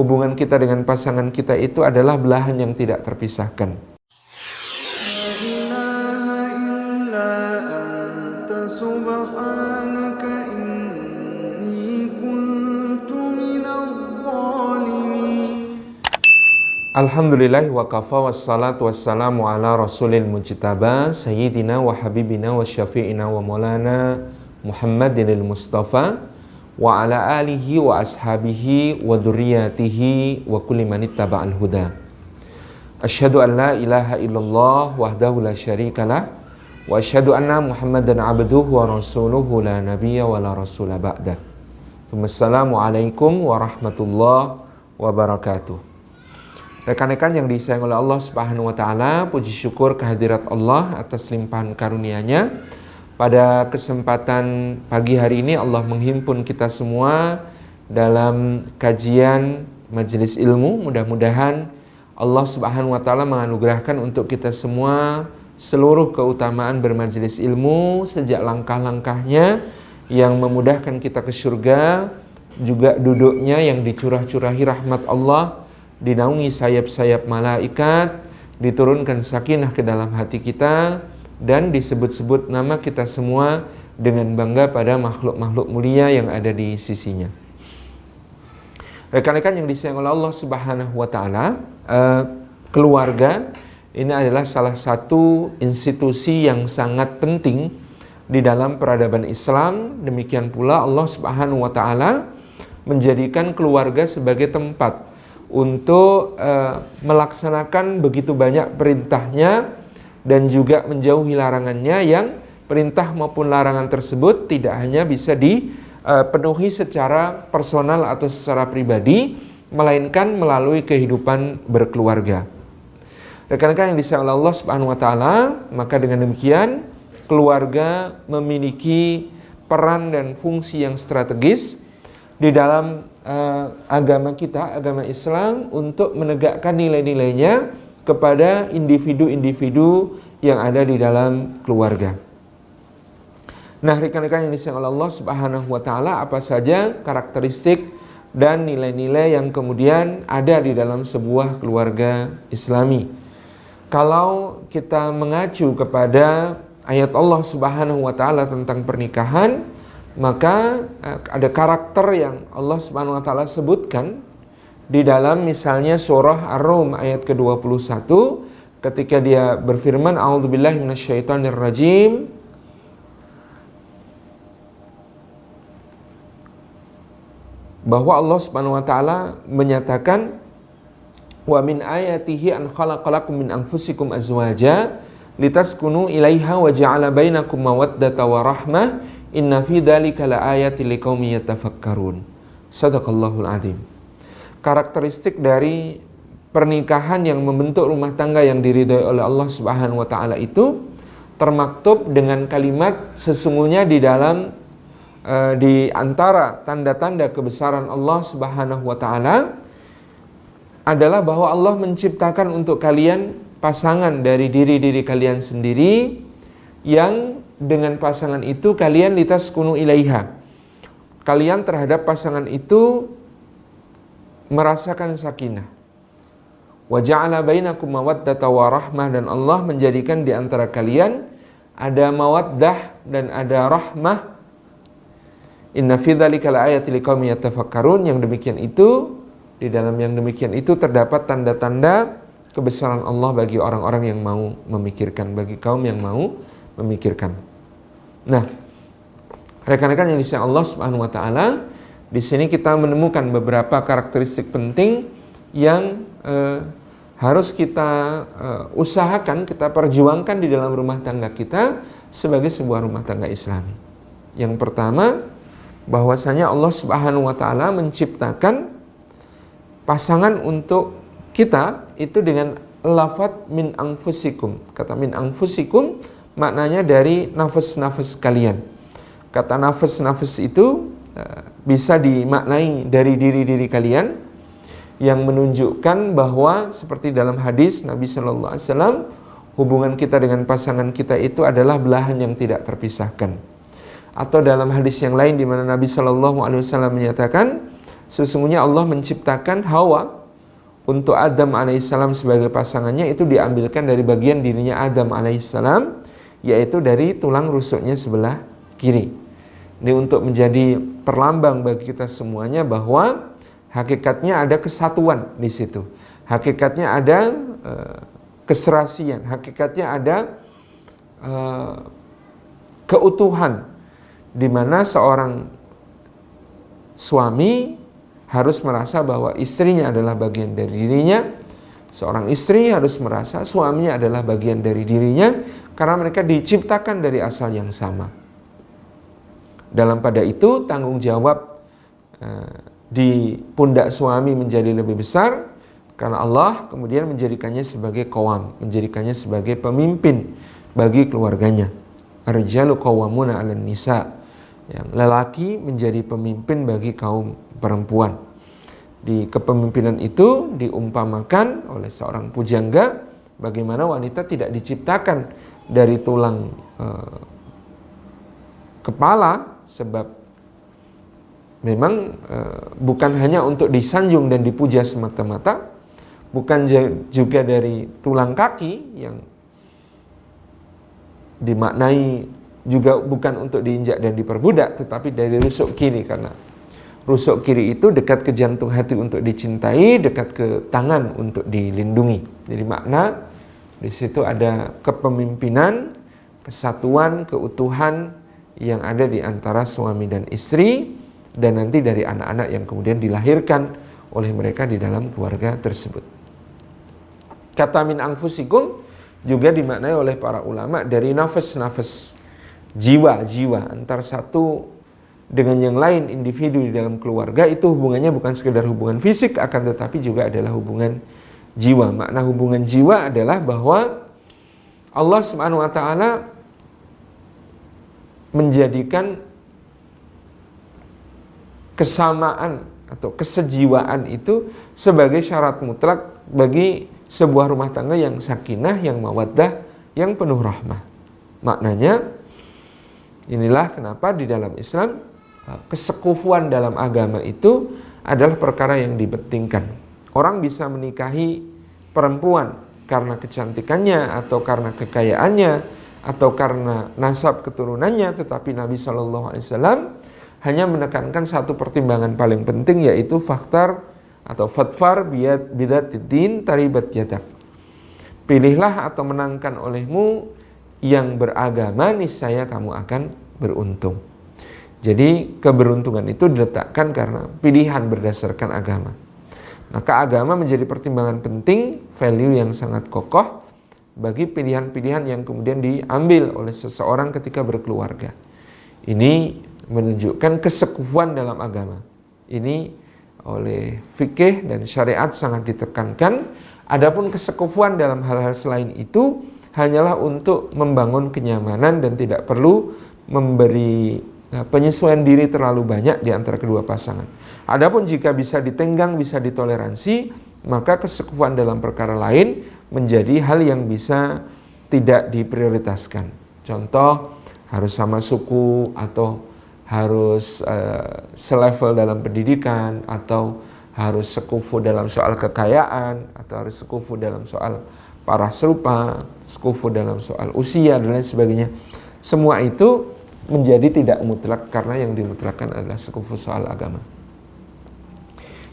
hubungan kita dengan pasangan kita itu adalah belahan yang tidak terpisahkan. Alhamdulillah wa kafa wassalatu wassalamu ala rasulil mujtaba sayyidina wa habibina wa syafi'ina wa maulana Muhammadinil Mustafa wa ala alihi wa ashabihi wa dzurriyyatihi wa kulli man ittaba'al huda. Asyhadu an la ilaha illallah wahdahu la syarikalah wa asyhadu anna Muhammadan abduhu wa rasuluhu la nabiyya wa la rasula ba'dah. Assalamualaikum warahmatullahi wabarakatuh. Rekan-rekan yang disayang oleh Allah Subhanahu wa taala, puji syukur kehadirat Allah atas limpahan karunia-Nya. Pada kesempatan pagi hari ini Allah menghimpun kita semua dalam kajian majelis ilmu. Mudah-mudahan Allah Subhanahu wa taala menganugerahkan untuk kita semua seluruh keutamaan bermajelis ilmu, sejak langkah-langkahnya yang memudahkan kita ke surga, juga duduknya yang dicurah-curahi rahmat Allah, dinaungi sayap-sayap malaikat, diturunkan sakinah ke dalam hati kita, dan disebut-sebut nama kita semua dengan bangga pada makhluk-makhluk mulia yang ada di sisinya. Rekan-rekan yang disayang oleh Allah Subhanahu wa taala, keluarga ini adalah salah satu institusi yang sangat penting di dalam peradaban Islam. Demikian pula Allah Subhanahu wa taala menjadikan keluarga sebagai tempat untuk melaksanakan begitu banyak perintahnya dan juga menjauhi larangannya, yang perintah maupun larangan tersebut tidak hanya bisa dipenuhi secara personal atau secara pribadi, melainkan melalui kehidupan berkeluarga. Rekan-rekan yang disayang oleh Allah Subhanahu wa taala, maka dengan demikian keluarga memiliki peran dan fungsi yang strategis di dalam agama kita, agama Islam, untuk menegakkan nilai-nilainya kepada individu-individu yang ada di dalam keluarga. Nah, rekan-rekan yang disayang oleh Allah Subhanahu wa taala, apa saja karakteristik dan nilai-nilai yang kemudian ada di dalam sebuah keluarga Islami? Kalau kita mengacu kepada ayat Allah Subhanahu wa taala tentang pernikahan, maka ada karakter yang Allah Subhanahu wa taala sebutkan di dalam misalnya surah Ar-Rum ayat ke-21 ketika dia berfirman, a'udzubillahi minasyaitonirrajim, bahwa Allah Subhanahu wa taala menyatakan, wa min ayatihi an khalaqalakum min anfusikum azwaja litaskunu ilaiha wa ja'ala bainakum mawaddata wa rahmah inna fi dzalika laayatil liqaumin yatafakkarun. Shadaqallahul adzim. Karakteristik dari pernikahan yang membentuk rumah tangga yang diridhai oleh Allah Subhanahu wa taala itu termaktub dengan kalimat sesungguhnya di dalam di antara tanda-tanda kebesaran Allah Subhanahu wa taala adalah bahwa Allah menciptakan untuk kalian pasangan dari diri-diri kalian sendiri, yang dengan pasangan itu kalian litaskunu ilaiha, kalian terhadap pasangan itu merasakan sakinah. Wa ja'ala bainakum mawaddata wa rahmah, dan Allah menjadikan di antara kalian ada mawaddah dan ada rahmah. Inna fi dzalika laayatil liqaumin yatafakkarun. Yang demikian itu, di dalam yang demikian itu terdapat tanda-tanda kebesaran Allah bagi orang-orang yang mau memikirkan, bagi kaum yang mau memikirkan. Nah, rekan-rekan yang disayang Allah Subhanahu wa taala, di sini kita menemukan beberapa karakteristik penting yang harus kita usahakan, kita perjuangkan di dalam rumah tangga kita sebagai sebuah rumah tangga Islami. Yang pertama, bahwasanya Allah Subhanahu wa taala menciptakan pasangan untuk kita itu dengan lafadz min anfusikum. Kata min anfusikum maknanya dari nafas-nafas kalian. Kata nafas-nafas itu bisa dimaknai dari diri-diri kalian, yang menunjukkan bahwa seperti dalam hadis Nabi Shallallahu Alaihi Wasallam, hubungan kita dengan pasangan kita itu adalah belahan yang tidak terpisahkan. Atau dalam hadis yang lain di mana Nabi Shallallahu Alaihi Wasallam menyatakan, sesungguhnya Allah menciptakan Hawa untuk Adam alaihissalam sebagai pasangannya itu diambilkan dari bagian dirinya Adam alaihissalam, yaitu dari tulang rusuknya sebelah kiri. Ini untuk menjadi perlambang bagi kita semuanya bahwa hakikatnya ada kesatuan di situ. Hakikatnya ada keserasian, hakikatnya ada keutuhan, di mana seorang suami harus merasa bahwa istrinya adalah bagian dari dirinya, seorang istri harus merasa suaminya adalah bagian dari dirinya, karena mereka diciptakan dari asal yang sama. Dalam pada itu tanggung jawab di pundak suami menjadi lebih besar, karena Allah kemudian menjadikannya sebagai qawam, menjadikannya sebagai pemimpin bagi keluarganya. Ar-rijalu qawwamuna 'alan nisa, yang lelaki menjadi pemimpin bagi kaum perempuan. Di kepemimpinan itu diumpamakan oleh seorang pujangga bagaimana wanita tidak diciptakan dari tulang kepala, sebab memang bukan hanya untuk disanjung dan dipuja semata-mata, bukan juga dari tulang kaki yang dimaknai juga bukan untuk diinjak dan diperbudak, tetapi dari rusuk kiri, karena rusuk kiri itu dekat ke jantung hati untuk dicintai, dekat ke tangan untuk dilindungi. Jadi makna di situ ada kepemimpinan, kesatuan, keutuhan yang ada di antara suami dan istri, dan nanti dari anak-anak yang kemudian dilahirkan oleh mereka di dalam keluarga tersebut. Kata min anfusikum juga dimaknai oleh para ulama dari nafas-nafas, jiwa-jiwa antar satu dengan yang lain individu di dalam keluarga. Itu hubungannya bukan sekedar hubungan fisik, akan tetapi juga adalah hubungan jiwa. Makna hubungan jiwa adalah bahwa Allah Subhanahu wa taala menjadikan kesamaan atau kesejiwaan itu sebagai syarat mutlak bagi sebuah rumah tangga yang sakinah, yang mawaddah, yang penuh rahmah. Maknanya inilah kenapa di dalam Islam kesekufuan dalam agama itu adalah perkara yang dipentingkan. Orang bisa menikahi perempuan karena kecantikannya atau karena kekayaannya atau karena nasab keturunannya, tetapi Nabi SAW hanya menekankan satu pertimbangan paling penting, yaitu faktor atau fatfar bidatid-din taribat yadak. Pilihlah atau menangkan olehmu yang beragama, niscaya kamu akan beruntung. Jadi keberuntungan itu diletakkan karena pilihan berdasarkan agama. Maka agama menjadi pertimbangan penting, value yang sangat kokoh bagi pilihan-pilihan yang kemudian diambil oleh seseorang ketika berkeluarga. Ini menunjukkan kesekufuan dalam agama. Ini oleh fikih dan syariat sangat ditekankan. Adapun kesekufuan dalam hal-hal selain itu hanyalah untuk membangun kenyamanan dan tidak perlu memberi penyesuaian diri terlalu banyak di antara kedua pasangan. Adapun jika bisa ditenggang, bisa ditoleransi, maka kesekufuan dalam perkara lain menjadi hal yang bisa tidak diprioritaskan. Contoh, harus sama suku atau harus selevel dalam pendidikan, atau harus sekufu dalam soal kekayaan, atau harus sekufu dalam soal parah serupa, sekufu dalam soal usia, dan lain sebagainya. Semua itu menjadi tidak mutlak karena yang dimutlakkan adalah sekufu soal agama.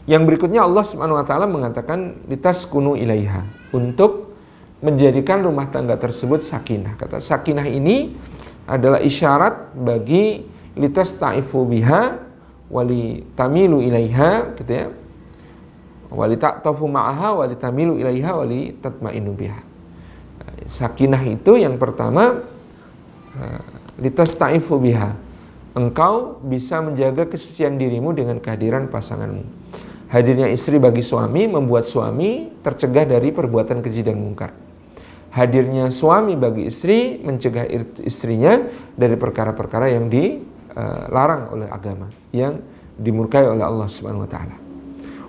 Yang berikutnya Allah Subhanahu wa taala mengatakan litaskunu ilaiha, untuk menjadikan rumah tangga tersebut sakinah. Kata sakinah ini adalah isyarat bagi litastaifu biha wali tamilu ilaiha, gitu ya. Wali ta'tafu ma'aha wali tamilu ilaiha wali tatmainu biha. Sakinah itu yang pertama, litastaifu biha, engkau bisa menjaga kesucian dirimu dengan kehadiran pasanganmu. Hadirnya istri bagi suami membuat suami tercegah dari perbuatan keji dan mungkar. Hadirnya suami bagi istri mencegah istrinya dari perkara-perkara yang dilarang oleh agama, yang dimurkai oleh Allah Subhanahu wa taala.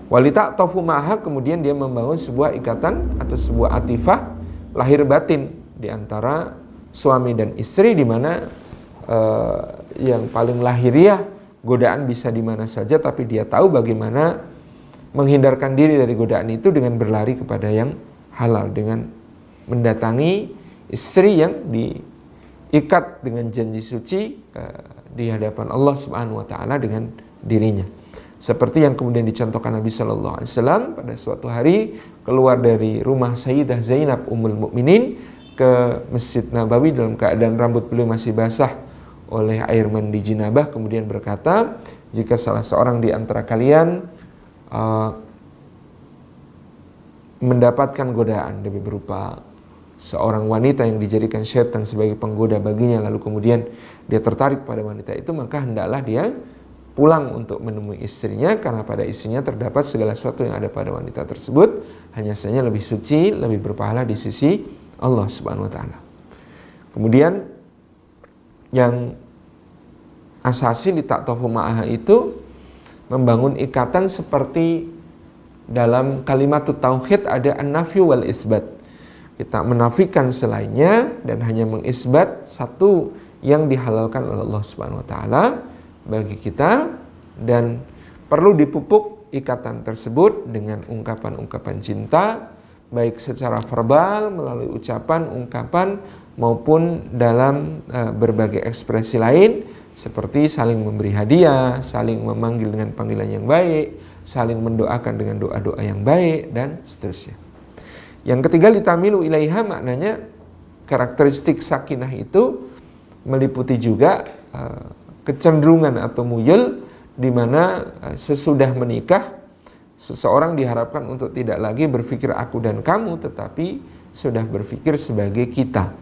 Walita ta'tafu ma'aha, kemudian dia membangun sebuah ikatan atau sebuah atifah lahir batin di antara suami dan istri, di mana yang paling lahiriah godaan bisa di mana saja, tapi dia tahu bagaimana menghindarkan diri dari godaan itu dengan berlari kepada yang halal, dengan mendatangi istri yang diikat dengan janji suci di hadapan Allah Subhanahu wa taala dengan dirinya. Seperti yang kemudian dicontohkan Nabi Shallallahu Alaihi Wasallam pada suatu hari keluar dari rumah Sayyidah Zainab Ummul Mukminin ke Masjid Nabawi dalam keadaan rambut beliau masih basah oleh air mandi jinabah, kemudian berkata, jika salah seorang di antara kalian mendapatkan godaan dari berupa seorang wanita yang dijadikan syaitan sebagai penggoda baginya, lalu kemudian dia tertarik pada wanita itu, maka hendaklah dia pulang untuk menemui istrinya, karena pada istrinya terdapat segala sesuatu yang ada pada wanita tersebut, hanya saja lebih suci, lebih berpahala di sisi Allah Subhanahu wa taala. Kemudian yang asasi di ta'atuf ma'ah itu membangun ikatan seperti dalam kalimat tauhid ada an-nafyu wal isbat. Kita menafikan selainnya dan hanya mengisbat satu yang dihalalkan oleh Allah Subhanahu wa taala bagi kita, dan perlu dipupuk ikatan tersebut dengan ungkapan-ungkapan cinta, baik secara verbal melalui ucapan, ungkapan maupun dalam berbagai ekspresi lain seperti saling memberi hadiah, saling memanggil dengan panggilan yang baik, saling mendoakan dengan doa-doa yang baik, dan seterusnya. Yang ketiga, litamilu ilaiha, maknanya karakteristik sakinah itu meliputi juga kecenderungan atau muyul, di mana sesudah menikah seseorang diharapkan untuk tidak lagi berpikir aku dan kamu, tetapi sudah berpikir sebagai kita.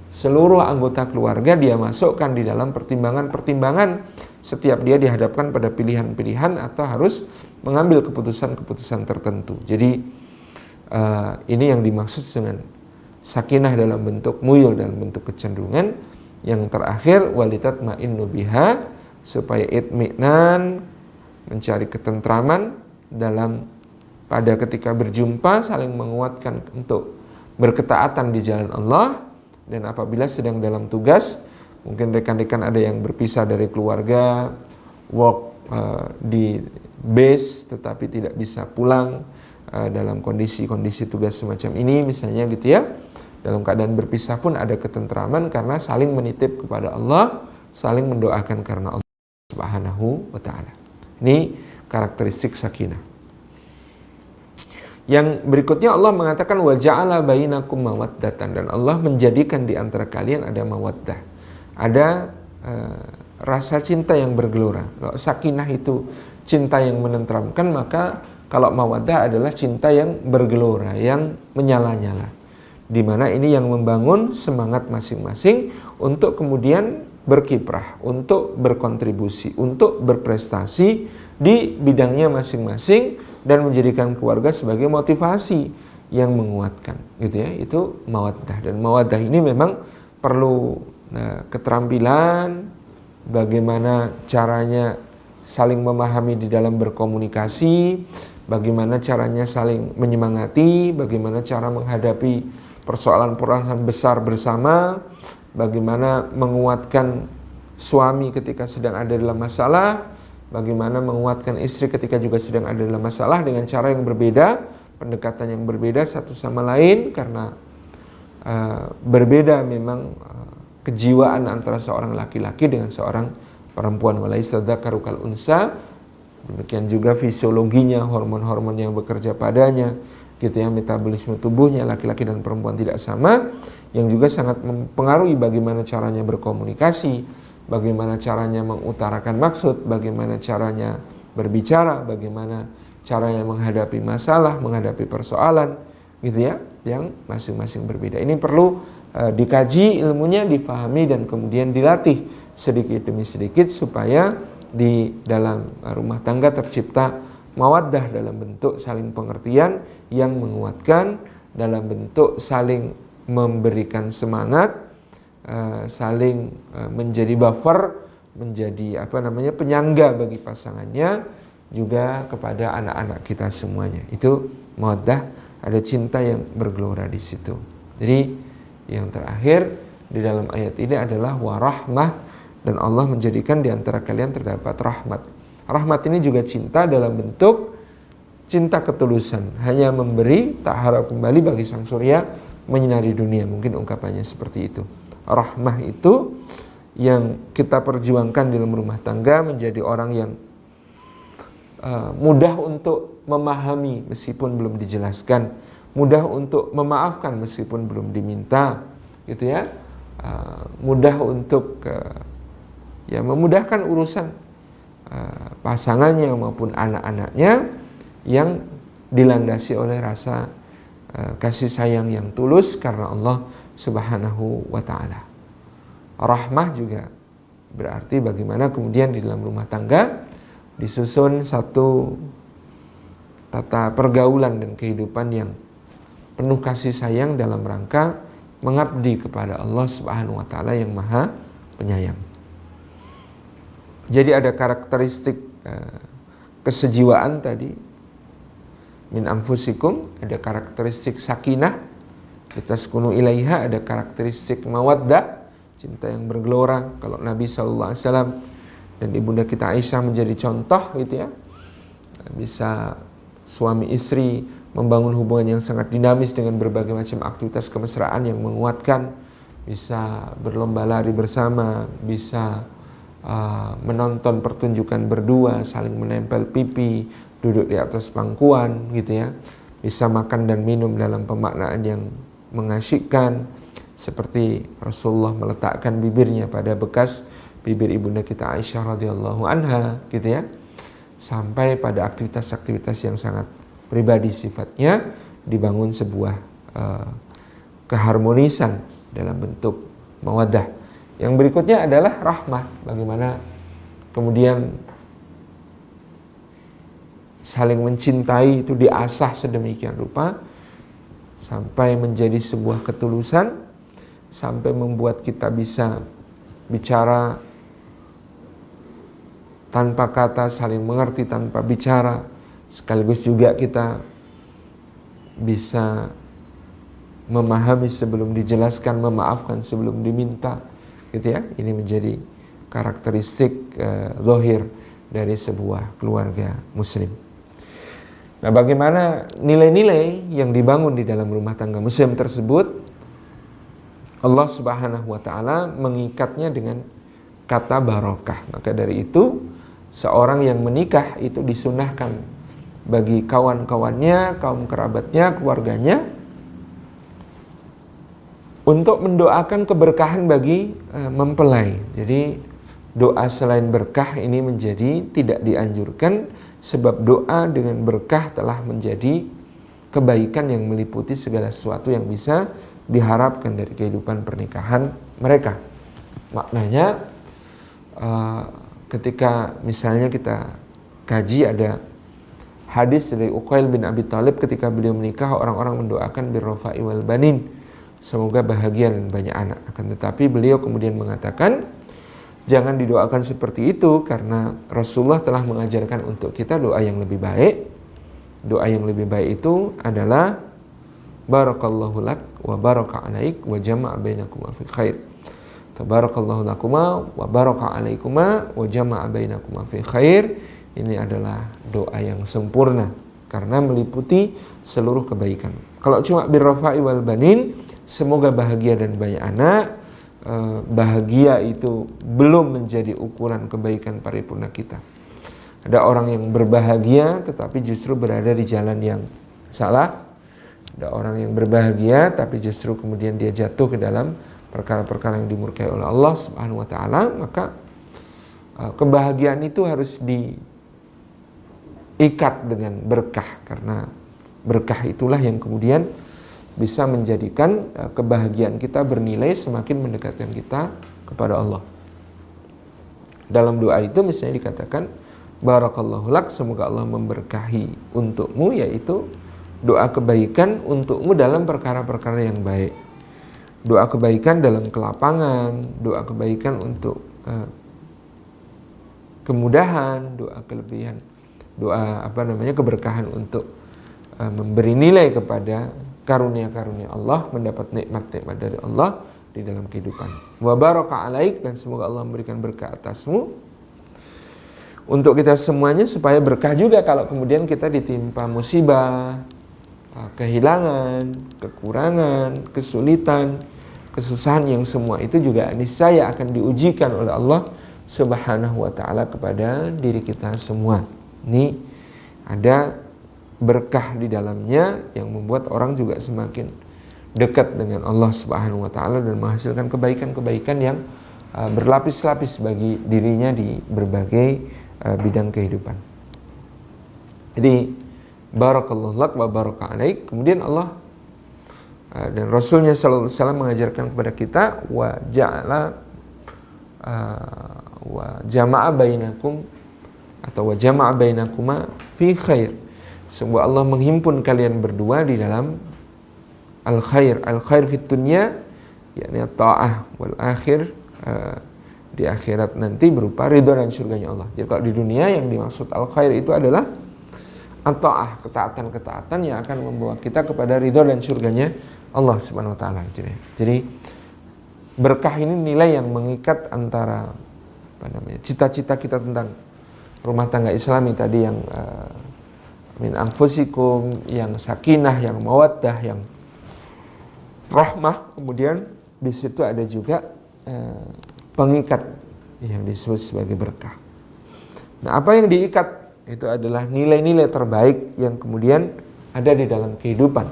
Seluruh anggota keluarga dia masukkan di dalam pertimbangan-pertimbangan setiap dia dihadapkan pada pilihan-pilihan atau harus mengambil keputusan-keputusan tertentu. Jadi ini yang dimaksud dengan sakinah dalam bentuk muyul, dalam bentuk kecenderungan. Yang terakhir, walitatma'innu biha, supaya itminan, mencari ketentraman dalam pada ketika berjumpa, saling menguatkan untuk berketaatan di jalan Allah. Dan apabila sedang dalam tugas, mungkin rekan-rekan ada yang berpisah dari keluarga, work di base tetapi tidak bisa pulang dalam kondisi-kondisi tugas semacam ini misalnya gitu ya. Dalam keadaan berpisah pun ada ketentraman karena saling menitip kepada Allah, saling mendoakan karena Allah Subhanahu wa taala. Ini karakteristik sakinah. Yang berikutnya Allah mengatakan wa ja'ala bainakum mawaddatan, dan Allah menjadikan di antara kalian ada mawaddah. Ada rasa cinta yang bergelora. Kalau sakinah itu cinta yang menenteramkan, maka kalau mawaddah adalah cinta yang bergelora, yang menyala-nyala. Di mana ini yang membangun semangat masing-masing untuk kemudian berkiprah, untuk berkontribusi, untuk berprestasi di bidangnya masing-masing dan menjadikan keluarga sebagai motivasi yang menguatkan, gitu ya. Itu mawaddah, dan mawaddah ini memang perlu keterampilan, bagaimana caranya saling memahami di dalam berkomunikasi, bagaimana caranya saling menyemangati, bagaimana cara menghadapi persoalan-persoalan besar bersama, bagaimana menguatkan suami ketika sedang ada dalam masalah, bagaimana menguatkan istri ketika juga sedang ada dalam masalah dengan cara yang berbeda, pendekatan yang berbeda satu sama lain, karena berbeda memang kejiwaan antara seorang laki-laki dengan seorang perempuan. Walaisa dzakaru kal unsa, demikian juga fisiologinya, hormon-hormon yang bekerja padanya, gitu ya, metabolisme tubuhnya laki-laki dan perempuan tidak sama, yang juga sangat mempengaruhi bagaimana caranya berkomunikasi, bagaimana caranya mengutarakan maksud, bagaimana caranya berbicara, bagaimana caranya menghadapi masalah, menghadapi persoalan, gitu ya, yang masing-masing berbeda. Ini perlu dikaji ilmunya, difahami, dan kemudian dilatih sedikit demi sedikit supaya di dalam rumah tangga tercipta mawaddah dalam bentuk saling pengertian yang menguatkan, dalam bentuk saling memberikan semangat, saling menjadi buffer, menjadi penyangga bagi pasangannya, juga kepada anak-anak kita semuanya. Itu mawaddah, ada cinta yang bergelora di situ. Jadi yang terakhir di dalam ayat ini adalah warahmah, Dan Allah menjadikan di antara kalian terdapat rahmat. Rahmat ini juga cinta dalam bentuk cinta ketulusan, hanya memberi, tak harap kembali bagi sang surya menyinari dunia. Mungkin ungkapannya seperti itu. Rahmah itu yang kita perjuangkan dalam rumah tangga, menjadi orang yang mudah untuk memahami meskipun belum dijelaskan, mudah untuk memaafkan meskipun belum diminta, gitu ya, mudah untuk memudahkan urusan pasangannya maupun anak-anaknya yang dilandasi oleh rasa kasih sayang yang tulus karena Allah Subhanahu wa ta'ala. Rahmah juga berarti bagaimana kemudian di dalam rumah tangga disusun satu tata pergaulan dan kehidupan yang penuh kasih sayang dalam rangka mengabdi kepada Allah Subhanahu wa ta'ala yang maha penyayang. Jadi ada karakteristik kesejiwaan tadi, min anfusikum, ada karakteristik sakinah, litaskunu ilaiha, ada karakteristik mawaddah, cinta yang bergelora. Kalau Nabi SAW dan ibunda kita Aisyah menjadi contoh, gitu ya, bisa suami istri membangun hubungan yang sangat dinamis dengan berbagai macam aktivitas kemesraan yang menguatkan, bisa berlomba lari bersama, bisa menonton pertunjukan berdua, saling menempel pipi, duduk di atas pangkuan, gitu ya, bisa makan dan minum dalam pemaknaan yang mengasyikkan, seperti Rasulullah meletakkan bibirnya pada bekas bibir ibunda kita Aisyah radhiyallahu anha, gitu ya, sampai pada aktivitas-aktivitas yang sangat pribadi sifatnya, dibangun sebuah keharmonisan dalam bentuk mawaddah. Yang berikutnya adalah rahmah, bagaimana kemudian saling mencintai itu diasah sedemikian rupa sampai menjadi sebuah ketulusan, sampai membuat kita bisa bicara tanpa kata, saling mengerti tanpa bicara, sekaligus juga kita bisa memahami sebelum dijelaskan, memaafkan sebelum diminta, gitu ya. Ini menjadi karakteristik zahir dari sebuah keluarga muslim. Nah, bagaimana nilai-nilai yang dibangun di dalam rumah tangga muslim tersebut? Allah Subhanahu wa ta'ala mengikatnya dengan kata barokah. Maka dari itu, seorang yang menikah itu disunahkan bagi kawan-kawannya, kaum kerabatnya, keluarganya, untuk mendoakan keberkahan bagi mempelai. Jadi doa selain berkah ini menjadi tidak dianjurkan, sebab doa dengan berkah telah menjadi kebaikan yang meliputi segala sesuatu yang bisa diharapkan dari kehidupan pernikahan mereka. Maknanya ketika misalnya kita kaji, ada hadis dari Uqail bin Abi Thalib ketika beliau menikah, orang-orang mendoakan birrofa'i wal banin, semoga bahagia dan banyak anak. Akan tetapi beliau kemudian mengatakan, jangan didoakan seperti itu, karena Rasulullah telah mengajarkan untuk kita doa yang lebih baik. Doa yang lebih baik itu adalah barakallahu lak wa baraka alaik wa jama'a bainakuma fil khair. Tabarakallahu lakuma wa baraka alaikuma wa jama'a bainakuma fil khair. Ini adalah doa yang sempurna karena meliputi seluruh kebaikan. Kalau cuma birrafa'i wal banin, semoga bahagia dan banyak anak, bahagia itu belum menjadi ukuran kebaikan paripurna kita. Ada orang yang berbahagia tetapi justru berada di jalan yang salah. Ada orang yang berbahagia tapi justru kemudian dia jatuh ke dalam perkara-perkara yang dimurkai oleh Allah Subhanahu wa ta'ala. Maka kebahagiaan itu harus diikat dengan berkah, karena berkah itulah yang kemudian bisa menjadikan kebahagiaan kita bernilai, semakin mendekatkan kita kepada Allah. Dalam doa itu misalnya dikatakan barakallahu lak, semoga Allah memberkahi untukmu, yaitu doa kebaikan untukmu dalam perkara-perkara yang baik. Doa kebaikan dalam kelapangan, doa kebaikan untuk kemudahan, doa kelebihan, doa keberkahan untuk memberi nilai kepada karunia-karunia Allah, mendapat nikmat-nikmat dari Allah, di dalam kehidupan. Wa baraka alaik, dan semoga Allah memberikan berkah atasmu untuk kita semuanya, supaya berkah juga kalau kemudian kita ditimpa musibah, kehilangan, kekurangan, kesulitan, kesusahan, yang semua itu juga niscaya akan diujikan oleh Allah Subhanahu wa ta'ala kepada diri kita semua. Ini ada berkah di dalamnya yang membuat orang juga semakin dekat dengan Allah Subhanahu wa ta'ala dan menghasilkan kebaikan-kebaikan yang berlapis-lapis bagi dirinya di berbagai bidang kehidupan. Jadi barakallahu lak wa baraka alaik. Kemudian Allah dan Rasulnya sallallahu alaihi wasallam mengajarkan kepada kita wa jama'a bainakum atau wa jama'a bainakuma fi khair. Semoga Allah menghimpun kalian berdua di dalam al-khair fit dunya, yakni ta'ah, wal akhir, di akhirat nanti berupa ridha dan surganya Allah. Jadi kalau di dunia yang dimaksud al-khair itu adalah at-ta'ah, ketaatan-ketaatan yang akan membawa kita kepada ridha dan surganya Allah Subhanahu wa ta'ala. Jadi berkah ini nilai yang mengikat antara cita-cita kita tentang rumah tangga Islami tadi, yang min anfusikum, yang sakinah, yang mawaddah, yang rahmah. Kemudian di situ ada juga pengikat yang disebut sebagai berkah. Nah, apa yang diikat itu adalah nilai-nilai terbaik yang kemudian ada di dalam kehidupan.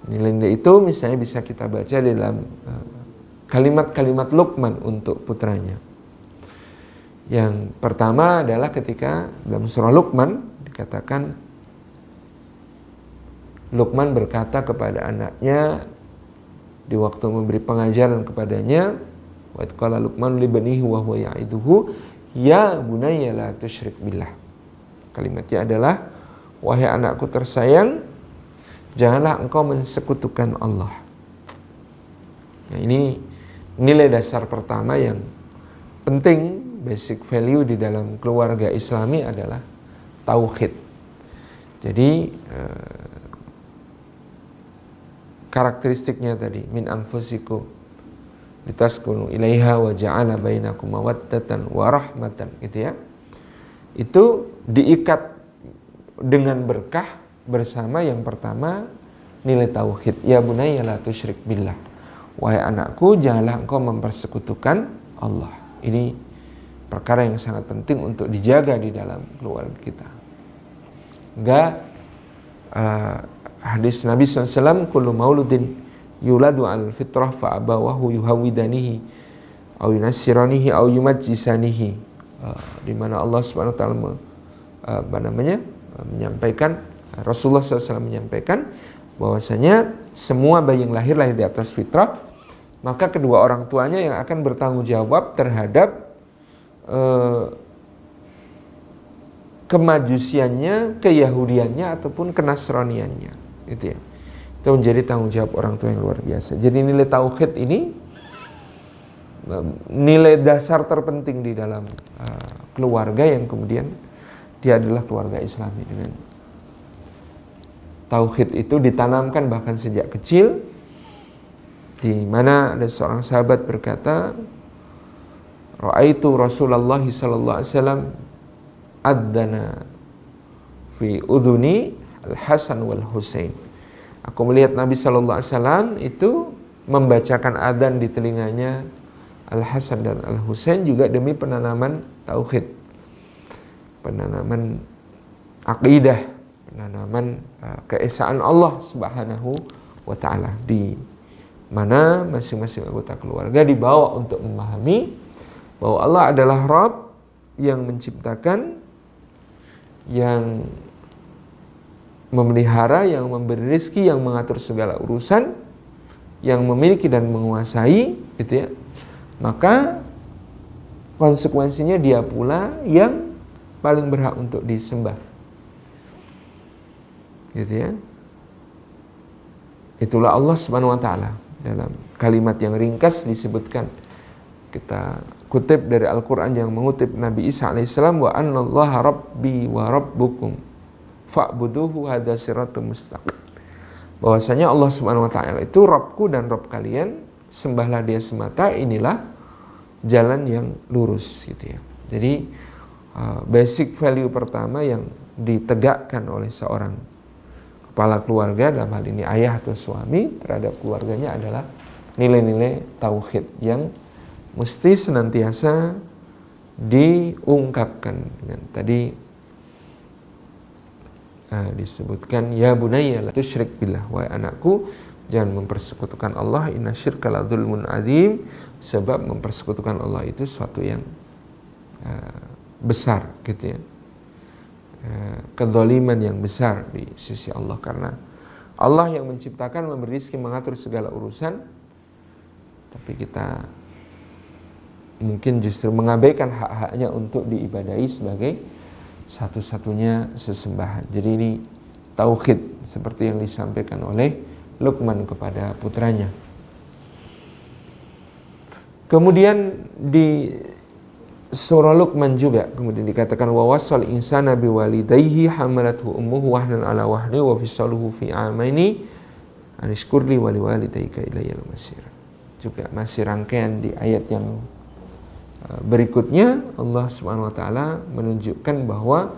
Nilai-nilai itu misalnya bisa kita baca di dalam kalimat-kalimat Luqman untuk putranya. Yang pertama adalah ketika dalam surah Luqman dikatakan, Luqman berkata kepada anaknya di waktu memberi pengajaran kepadanya, wa qala Luqman li banihi wa huwa ya'iduhu ya bunayya la tusyrik billah. Kalimatnya adalah, wahai anakku tersayang, janganlah engkau mensekutukan Allah. Nah, ini nilai dasar pertama yang penting, basic value di dalam keluarga Islami adalah tauhid. Jadi karakteristiknya tadi, min anfusikum litaskunu ilaiha wa ja'ala bainakum mawaddatan wa rahmatan, gitu ya. Itu diikat dengan berkah bersama yang pertama nilai tauhid. Ya bunayya la tusyrik billah. Wahai anakku, janganlah engkau mempersekutukan Allah. Ini perkara yang sangat penting untuk dijaga di dalam keluarga kita. Enggak hadis Nabi SAW, kullu mauludin yuladu al fitrah fa abawahu yuhawidanihi au yunassiranihi au yumajjisanihi, di mana Allah Subhanahu wa taala menyampaikan, Rasulullah SAW menyampaikan bahwasanya semua bayi yang lahir di atas fitrah, maka kedua orang tuanya yang akan bertanggung jawab terhadap kemajusiannya, keyahudiannya ataupun kenasraniannya, gitu ya. Itu menjadi tanggung jawab orang tua yang luar biasa. Jadi nilai tauhid ini nilai dasar terpenting di dalam keluarga yang kemudian dia adalah keluarga Islami. Dengan tauhid itu ditanamkan bahkan sejak kecil, di mana ada seorang sahabat berkata, ra'aitu Rasulullah sallallahu alaihi wasallam adzana fi udhuni al-Hasan wal Husain. Aku melihat Nabi sallallahu alaihi wasallam itu membacakan adzan di telinganya Al-Hasan dan Al-Husain, juga demi penanaman tauhid, penanaman akidah, penanaman keesaan Allah Subhanahu wa taala, di mana masing-masing anggota keluarga dibawa untuk memahami bahwa Allah adalah Rabb yang menciptakan, yang memelihara, yang memberi rezeki, yang mengatur segala urusan, yang memiliki dan menguasai, gitu ya. Maka konsekuensinya dia pula yang paling berhak untuk disembah, gitu ya. Itulah Allah Subhanahu wa taala. Dalam kalimat yang ringkas disebutkan, kita kutip dari Al-Quran yang mengutip Nabi Isa alaihissalam, wa annallaha rabbi wa rabbukum fa'buduhu hadza siratun mustaqim. Bahwasanya Allah Subhanahu wa taala itu Rabbku dan Rabb kalian, sembahlah dia semata, inilah jalan yang lurus gitu ya. Jadi basic value pertama yang ditegakkan oleh seorang kepala keluarga, dalam hal ini ayah atau suami, terhadap keluarganya adalah nilai-nilai tauhid yang mesti senantiasa diungkapkan. Dengan tadi disebutkan, ya bunayya la tusyrik billah, wahai anakku jangan mempersekutukan Allah, inna syirka la dzulmun adzim, sebab mempersekutukan Allah itu suatu yang besar gitu ya, kedzaliman yang besar di sisi Allah, karena Allah yang menciptakan, memberi rezeki, mengatur segala urusan, tapi kita mungkin justru mengabaikan hak-haknya untuk diibadahi sebagai satu-satunya sesembahan. Jadi ini tauhid seperti yang disampaikan oleh Luqman kepada putranya. Kemudian di surah Luqman juga kemudian dikatakan, wa wasal insana biwalidayhi hamalathu ummuhu wahnan ala wahni wa fisaluhu fi amaini anishkurli wa liwalidayka ilayyal masir. Juga masih rangkaian di ayat yang berikutnya, Allah Subhanahu wa taala menunjukkan bahwa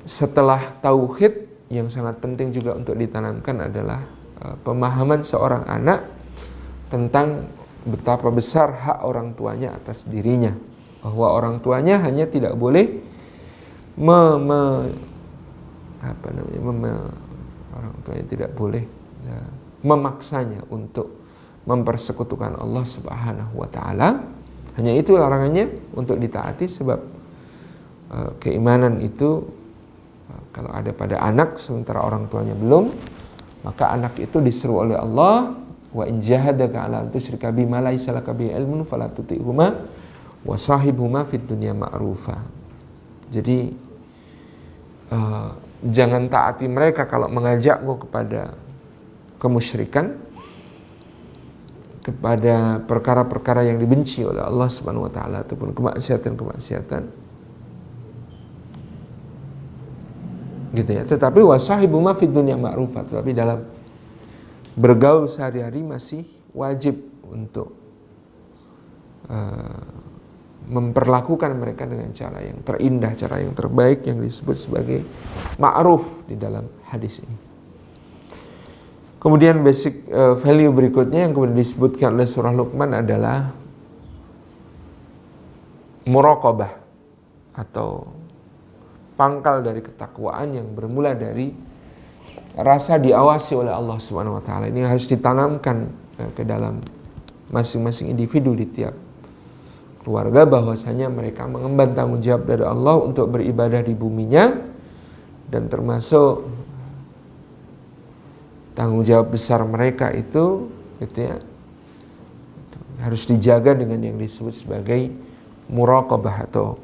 setelah tauhid, yang sangat penting juga untuk ditanamkan adalah pemahaman seorang anak tentang betapa besar hak orang tuanya atas dirinya, bahwa orang tuanya hanya tidak boleh orang tuanya tidak boleh memaksanya untuk mempersekutukan Allah Subhanahu wa taala. Hanya itu larangannya untuk ditaati, sebab keimanan itu kalau ada pada anak sementara orang tuanya belum, maka anak itu diseru oleh Allah, wa in jahadaka ala an tusyrika bima laysa laka bihi ilmun fala tuti'huma wa sahibhuma fid dunya ma'rufa. Jadi jangan taati mereka kalau mengajakmu kepada kemusyrikan, kepada perkara-perkara yang dibenci oleh Allah Subhanahu wa taala, ataupun kemaksiatan-kemaksiatan gitu ya. Tetapi wasahibu ma fid dunya ma'rufa, tetapi dalam bergaul sehari-hari masih wajib untuk memperlakukan mereka dengan cara yang terindah, cara yang terbaik, yang disebut sebagai ma'ruf di dalam hadis ini. Kemudian basic value berikutnya yang kemudian disebutkan oleh surah Luqman adalah muraqabah, atau pangkal dari ketakwaan yang bermula dari rasa diawasi oleh Allah Subhanahu wa taala. Ini harus ditanamkan ke dalam masing-masing individu di tiap keluarga, bahwasanya mereka mengemban tanggung jawab dari Allah untuk beribadah di buminya, dan termasuk tanggung jawab besar mereka itu gitu ya, harus dijaga dengan yang disebut sebagai muraqabah, atau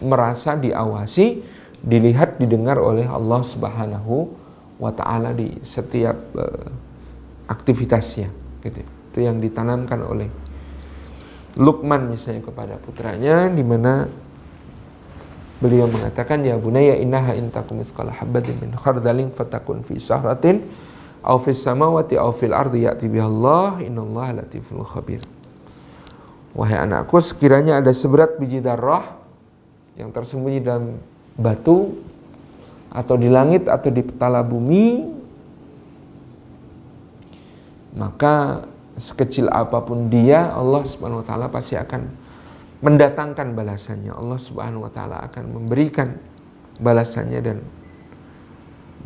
merasa diawasi, dilihat, didengar oleh Allah Subhanahu wa taala di setiap aktivitasnya gitu. Itu yang ditanamkan oleh Luqman misalnya kepada putranya, di mana beliau mengatakan, ya bunayya innaha in takum misqala habatin min khardalin fatakun fi sahratin aw fis samawati aw fil ardi ya'ti bihallah innallaha latiful khabir. Wahai anakku, sekiranya ada seberat biji darah yang tersembunyi dalam batu, atau di langit atau di petala bumi, maka sekecil apapun dia, Allah Subhanahu wa taala pasti akan mendatangkan balasannya. Allah Subhanahu wa taala akan memberikan balasannya dan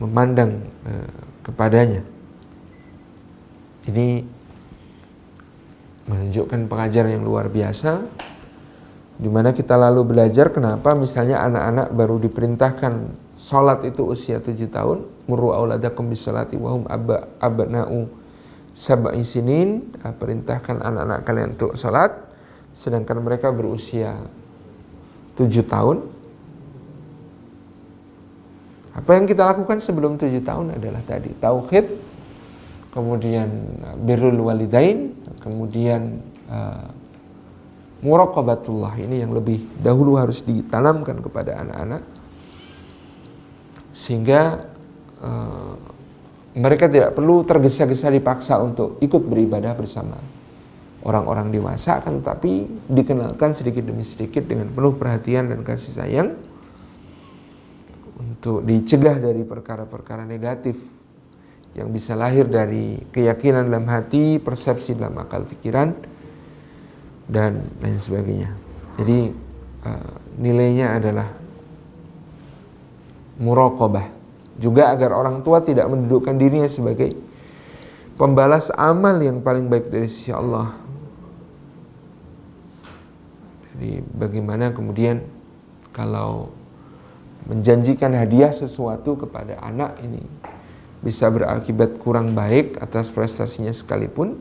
memandang kepadanya. Ini menunjukkan pengajaran yang luar biasa, di mana kita lalu belajar kenapa misalnya anak-anak baru diperintahkan sholat itu usia 7 tahun, muru auladakum bisolati wahum abna'u sab'i sinin, perintahkan anak-anak kalian untuk sholat sedangkan mereka berusia 7 tahun. Apa yang kita lakukan sebelum 7 tahun adalah tadi tauhid, kemudian birrul walidain, kemudian muraqabatullah. Ini yang lebih dahulu harus ditanamkan kepada anak-anak, sehingga mereka tidak perlu tergesa-gesa dipaksa untuk ikut beribadah bersama orang-orang dewasa, akan tetapi dikenalkan sedikit demi sedikit dengan penuh perhatian dan kasih sayang untuk dicegah dari perkara-perkara negatif yang bisa lahir dari keyakinan dalam hati, persepsi dalam akal pikiran, dan lain sebagainya. Jadi nilainya adalah muraqabah. Juga agar orang tua tidak mendudukkan dirinya sebagai pembalas amal yang paling baik dari sisi Allah. Jadi bagaimana kemudian kalau menjanjikan hadiah sesuatu kepada anak ini bisa berakibat kurang baik atas prestasinya sekalipun.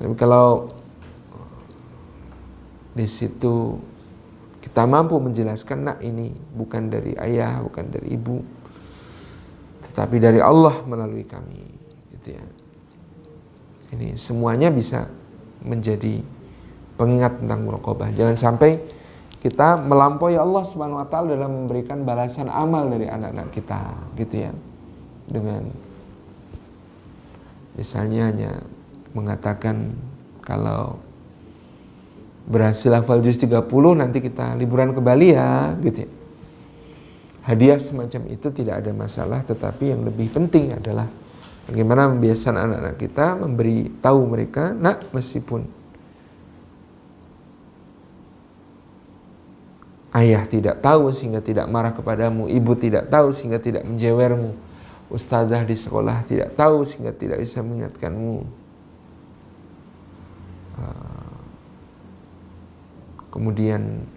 Tapi kalau di situ kita mampu menjelaskan, nak, ini bukan dari ayah, bukan dari ibu, tetapi dari Allah melalui kami, gitu ya. Ini semuanya bisa menjadi pengingat tentang muraqabah. Jangan sampai kita melampaui Allah Subhanahu wa taala dalam memberikan balasan amal dari anak-anak kita, gitu ya. Dengan misalnya hanya mengatakan kalau berhasil hafal juz 30 nanti kita liburan ke Bali ya, gitu ya. Hadiah semacam itu tidak ada masalah, tetapi yang lebih penting adalah bagaimana membiasakan anak-anak kita, memberi tahu mereka, nak, meskipun ayah tidak tahu sehingga tidak marah kepadamu, ibu tidak tahu sehingga tidak menjewermu, ustazah di sekolah tidak tahu sehingga tidak bisa mengingatkanmu, kemudian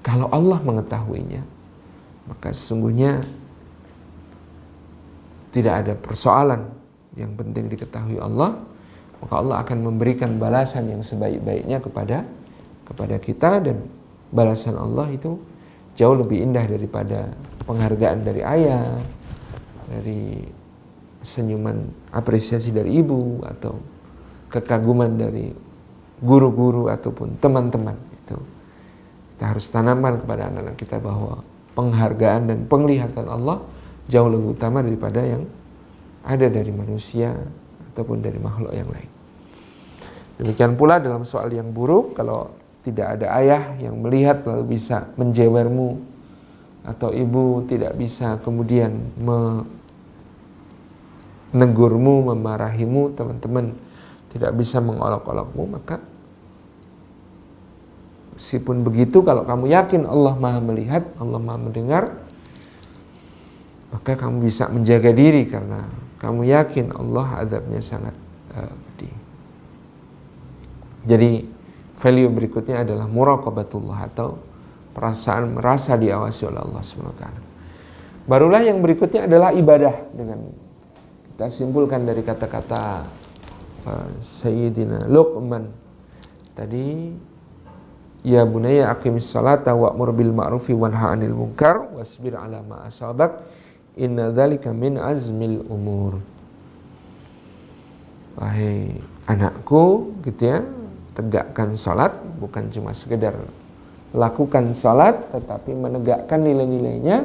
kalau Allah mengetahuinya, maka sesungguhnya tidak ada persoalan. Yang penting diketahui Allah, maka Allah akan memberikan balasan yang sebaik-baiknya kepada kita, dan balasan Allah itu jauh lebih indah daripada penghargaan dari ayah, dari senyuman apresiasi dari ibu, atau kekaguman dari guru-guru ataupun teman-teman. Itu kita harus tanamkan kepada anak-anak kita bahwa penghargaan dan penglihatan Allah jauh lebih utama daripada yang ada dari manusia ataupun dari makhluk yang lain. Demikian pula dalam soal yang buruk, kalau tidak ada ayah yang melihat lalu bisa menjewermu, atau ibu tidak bisa kemudian menegurmu, memarahimu, teman-teman tidak bisa mengolok-olokmu, maka meskipun begitu, kalau kamu yakin Allah Maha melihat, Allah Maha mendengar, maka kamu bisa menjaga diri karena kamu yakin Allah azabnya sangat pedih. Jadi value berikutnya adalah muraqabatullah, atau perasaan merasa diawasi oleh Allah SWT. Barulah yang berikutnya adalah ibadah. Dengan kita simpulkan dari kata-kata Sayyidina Luqman tadi, ya bunayya aqimis salata wa'mur bil ma'rufi wanha 'anil munkar wasbir 'ala ma asabak inna dzalika min azmil umur. Wahai anakku, gitu ya, tegakkan salat, bukan cuma sekedar lakukan salat, tetapi menegakkan nilai-nilainya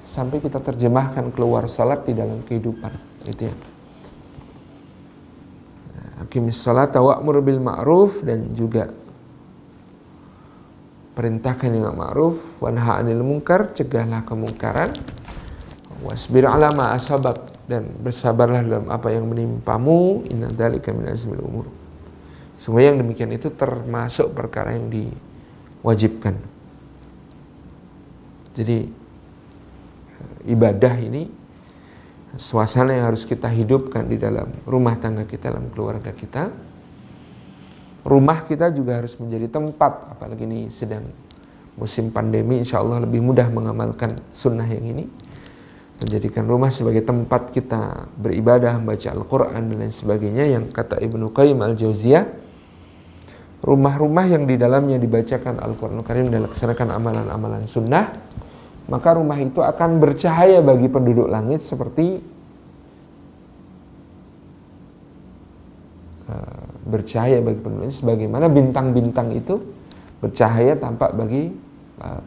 sampai kita terjemahkan keluar salat di dalam kehidupan, gitu ya. Aqimis salata wa'mur bil ma'ruf, dan juga perintahkan yang ma'ruf, wanha 'anil munkar, cegahlah kemungkaran, wasbir 'ala ma asabak, dan bersabarlah dalam apa yang menimpamu, inna dzalika min azmil umur. Semua yang demikian itu termasuk perkara yang diwajibkan. Jadi ibadah ini suasana yang harus kita hidupkan di dalam rumah tangga kita, dalam keluarga kita. Rumah kita juga harus menjadi tempat, apalagi ini sedang musim pandemi, insya Allah lebih mudah mengamalkan sunnah yang ini. Menjadikan rumah sebagai tempat kita beribadah, membaca Al-Quran dan lain sebagainya, yang kata Ibnu Qayyim Al-Jauziyah, rumah-rumah yang di dalamnya dibacakan Al-Quran Karim dan dilaksanakan amalan-amalan sunnah, maka rumah itu akan bercahaya bagi penduduk langit seperti bercahaya bagi penduduk, sebagaimana bintang-bintang itu bercahaya tampak bagi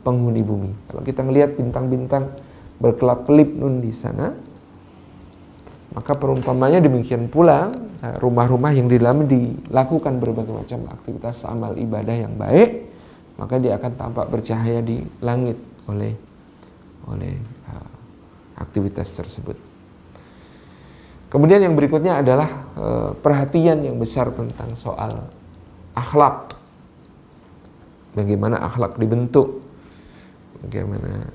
penghuni bumi. Kalau kita melihat bintang-bintang berkelap-kelip nun di sana. Maka perumpamannya demikian pula rumah-rumah yang di dalam dilakukan berbagai macam aktivitas amal ibadah yang baik, maka dia akan tampak bercahaya di langit oleh aktivitas tersebut. Kemudian yang berikutnya adalah perhatian yang besar tentang soal akhlak. Bagaimana akhlak dibentuk, bagaimana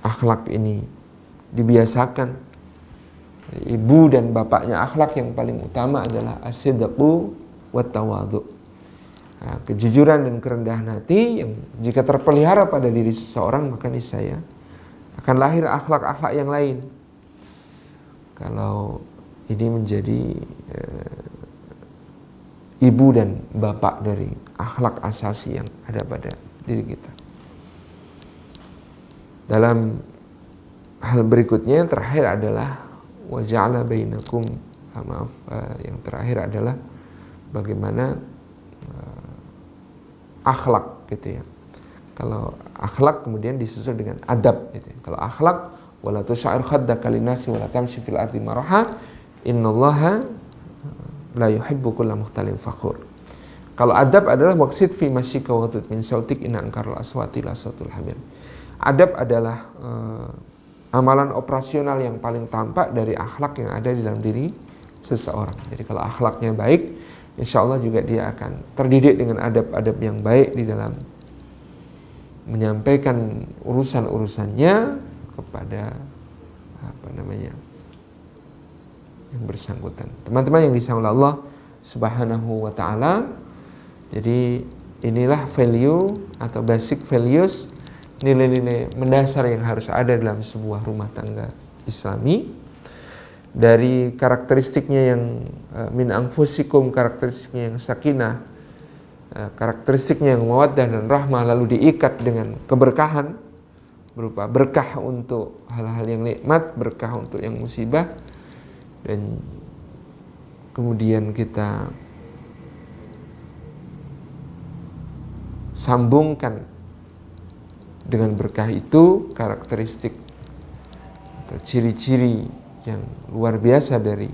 akhlak ini dibiasakan. Ibu dan bapaknya akhlak yang paling utama adalah as-sidqu wat tawadhu. Kejujuran dan kerendahan hati yang jika terpelihara pada diri seseorang, maka niscaya akan lahir akhlak-akhlak yang lain. Kalau ini menjadi ibu dan bapak dari akhlak asasi yang ada pada diri kita. Dalam hal berikutnya yang terakhir adalah wa ja'ala bainakum, yang terakhir adalah bagaimana akhlak gitu ya. Kalau akhlak kemudian disusul dengan adab gitu ya. Kalau akhlak wala tusya'ir khaddaka linnasi wala tamshi fil ardi maraha innallaha la yuhibbu kulla mukhtalin fakhur. Kalau adab adalah waqsid fi masyika wa tut min sautik inna ankarul aswati la sautul hamir. Adab adalah amalan operasional yang paling tampak dari akhlak yang ada di dalam diri seseorang. Jadi kalau akhlaknya baik, insya Allah juga dia akan terdidik dengan adab-adab yang baik di dalam menyampaikan urusan-urusannya kepada yang bersangkutan. Teman-teman yang disayang oleh Allah Subhanahu wa taala. Jadi inilah value atau basic values, nilai-nilai mendasar yang harus ada dalam sebuah rumah tangga Islami. Dari karakteristiknya yang min anfusikum, karakteristiknya yang sakinah, karakteristiknya yang mawaddah dan rahmah, lalu diikat dengan keberkahan berupa berkah untuk hal-hal yang nikmat, berkah untuk yang musibah, dan kemudian kita sambungkan dengan berkah itu karakteristik atau ciri-ciri yang luar biasa dari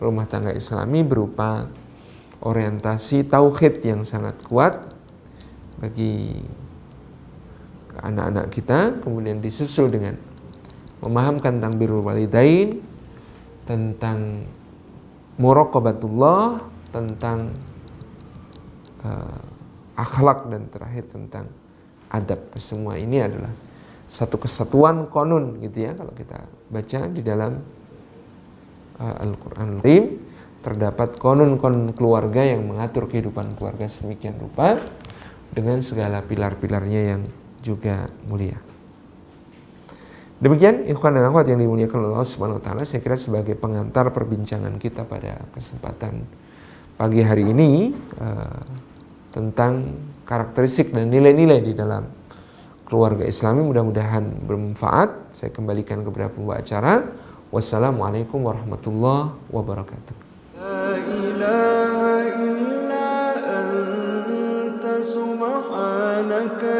rumah tangga Islami berupa orientasi tauhid yang sangat kuat bagi anak-anak kita, kemudian disusul dengan memahamkan tentang birrul walidain, tentang muraqabatullah, tentang akhlak, dan terakhir tentang adab. Semua ini adalah satu kesatuan konun gitu ya. Kalau kita baca di dalam Al-Quranul Karim terdapat konun-konun keluarga yang mengatur kehidupan keluarga sedemikian rupa dengan segala pilar-pilarnya yang juga mulia. Demikian ikhwan dan akhwat yang dimuliakan Allah Subhanahu wa taala, saya kira sebagai pengantar perbincangan kita pada kesempatan pagi hari ini tentang karakteristik dan nilai-nilai di dalam keluarga Islami, mudah-mudahan bermanfaat. Saya kembalikan kepada pembawa acara. Wassalamualaikum warahmatullahi wabarakatuh. La ilaha illa anta subhanaka